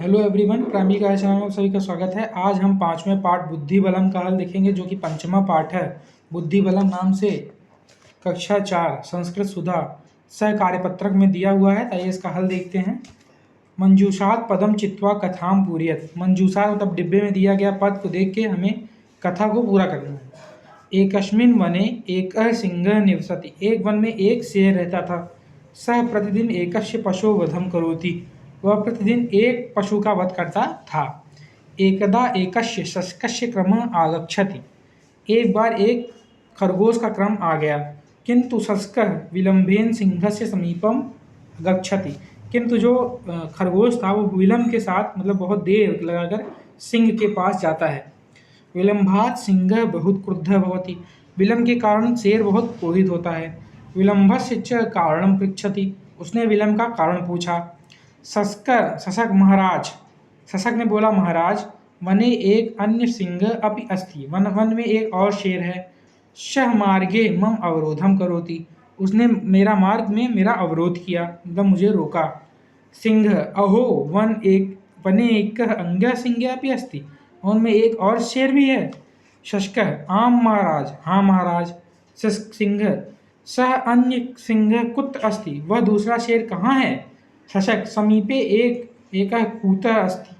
Hello everyone, primary का channel में सभी का स्वागत है। आज हम पांचवें पार्ट बुद्धि बलम का हल देखेंगे, जो कि पंचमा पार्ट है। बुद्धि बलम नाम से कक्षा 4 संस्कृत सुधा सह कार्यपत्रक में दिया हुआ है। आइए इसका हल देखते हैं। मंजूषात पदम चित्वा कथाम पूरियत। मंजूषा मतलब डिब्बे में दिया गया पद को देख के हमें कथा को पूरा करना है। एकस्मिन् वने एकः सिंहः निवसति। एक वन में एक शेर रहता था। सह प्रतिदिन एकस्य पशो वधम करोति। वह प्रतिदिन एक पशु का वध करता था। एकदा एकस्य शस्कस्य क्रमः आगच्छति। एक बार एक खरगोश का क्रम आ गया। किंतु शस्कः विलंबेन सिंहस्य समीपम गच्छति। किंतु जो खरगोश था वो विलंब के साथ मतलब बहुत देर लगाकर सिंह के पास जाता है। विलंभात सिंह बहुत क्रुद्धः भवति। विलंब के कारण शेर बहुत क्रोधित होता है। विलंभस्य च कारणं पृच्छति। उसने विलंब का कारण पूछा। शशक महाराज। शशक ने बोला, महाराज, वने एक अन्य सिंह अपि अस्ति। वन में एक और शेर है। शह मार्गे मम अवरोधम करोति। उसने मेरा मार्ग में मेरा अवरोध किया, मतलब मुझे रोका। सिंह अहो वने एक अंग्य सिंह अपि अस्ति। उनमें एक और शेर भी है। शशक आम महाराज, हाँ महाराज। सिंह सह अन्य सिंह कुत्र अस्ति। वह दूसरा शेर कहाँ है। शशक समीपे एक कूतः अस्ति।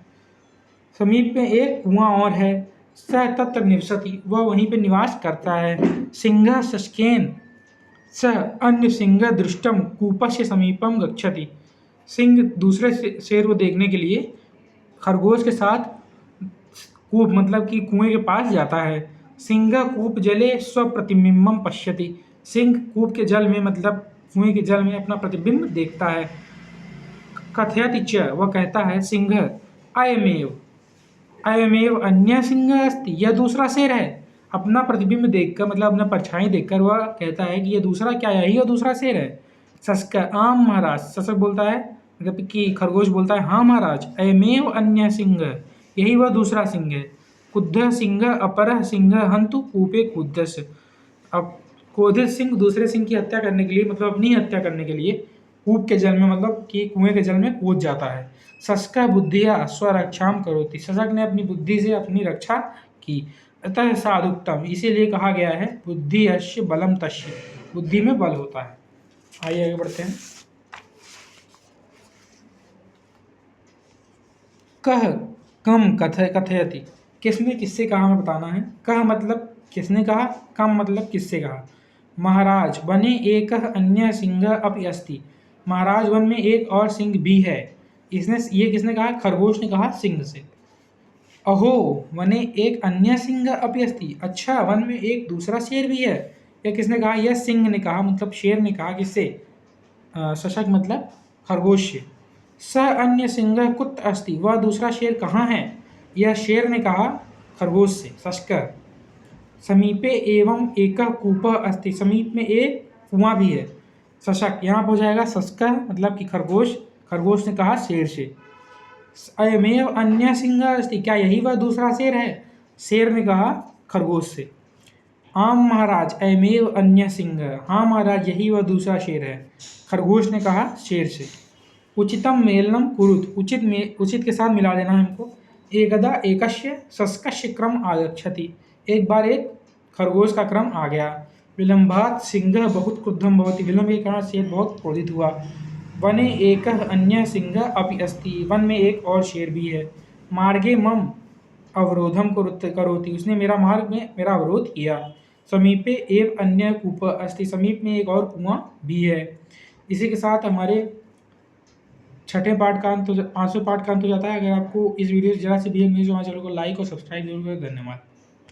समीप में एक कुआं और है। सह तत्र निवसति। वह वहीं पे निवास करता है। सिंह शशकेन सह अन्य सिंह दृष्टम कूपस्य समीपम गच्छति। सिंह दूसरे शेर को देखने के लिए खरगोश के साथ कूप मतलब कि कुएं के पास जाता है। सिंह कूप जले स्वप्रतिबिंबम पश्यति। सिंह कूप के जल में मतलब कुएं के जल में अपना प्रतिबिंब देखता है। कथयति च, वह कहता है, सिंह अयमेव अन्य सिंह अस्ति। यह दूसरा शेर है। अपना प्रतिबिंब देखकर मतलब अपना परछाई देखकर वह कहता है कि यह दूसरा क्या है, यही दूसरा शेर है। शशक आम महाराज। शशक बोलता है मतलब कि खरगोश बोलता है, हाँ महाराज, अयमेव अन्य सिंह, यही वह दूसरा सिंह है। क्रुद्ध सिंह अपरः सिंह हंतु कूपे कूदस्य। अब क्रोधित सिंह दूसरे सिंह की हत्या करने के लिए मतलब अपनी हत्या करने के लिए कूप के जल में मतलब कि कुएं के जल में कूद जाता है। शशक बुद्धिया स्वरक्षाम करोति। शशक ने अपनी बुद्धि से अपनी रक्षा की। अतः साधुक्तम, इसीलिए कहा गया है बुद्धि यस्य बलम तस्य। बुद्धि में बल होता है। आइए आगे बढ़ते हैं। कह कम कथयति। किसने किससे कहा हमें बताना है। कह मतलब किसने कहा, कम मतलब किससे कहा। महाराज वने एक अन्य सिंह अपि अस्ति। महाराज वन में एक और सिंह भी है। ये किसने कहा, खरगोश ने कहा सिंह से। अहो वने एक अन्य सिंह अपि अस्ति। अच्छा, वन में एक दूसरा शेर भी है। यह किसने कहा, यह सिंह ने कहा मतलब शेर ने कहा। किससे, शशक मतलब खरगोश से। स अन्य सिंह कुत्र अस्ति। वह दूसरा शेर कहाँ है। यह शेर ने कहा खरगोश से। शशक समीपे एवं एक कूपः अस्ति। समीप में एक कुआं भी है। शशक यहाँ पर हो जाएगा शशक मतलब कि खरगोश। खरगोश ने कहा शेर से। अयमेव अन्य सिंह अस्ति। क्या यही वह दूसरा शेर है। शेर ने कहा खरगोश से। आम महाराज अयमेव अन्य सिंह। हाँ महाराज, यही वह दूसरा शेर है। खरगोश ने कहा शेर से। उचितम मेलनम कुरुत। उचित के साथ मिला देना है हमको। एकदा एकस्य शस्कस्य क्रम आगच्छति। एक बार एक खरगोश का क्रम आ गया। विलंभात सिंह बहुत क्रुद्धम भवति। विलंब के कारण शेर बहुत क्रोधित हुआ। वने एक अन्य सिंह अपि अस्ति। वन में एक और शेर भी है। मार्गे मम अवरोधम करोति। उसने मेरा मार्ग में मेरा अवरोध किया। समीपे एव अन्य कूप अस्ति। समीप में एक और कुआं भी है। इसी के साथ हमारे छठे पार्ट का अंत, 5वें पार्ट का अंत हो जाता है। अगर आपको इस वीडियो से ज़रा से भी हमारे चैनल को लाइक और सब्सक्राइब जरूर करें। धन्यवाद।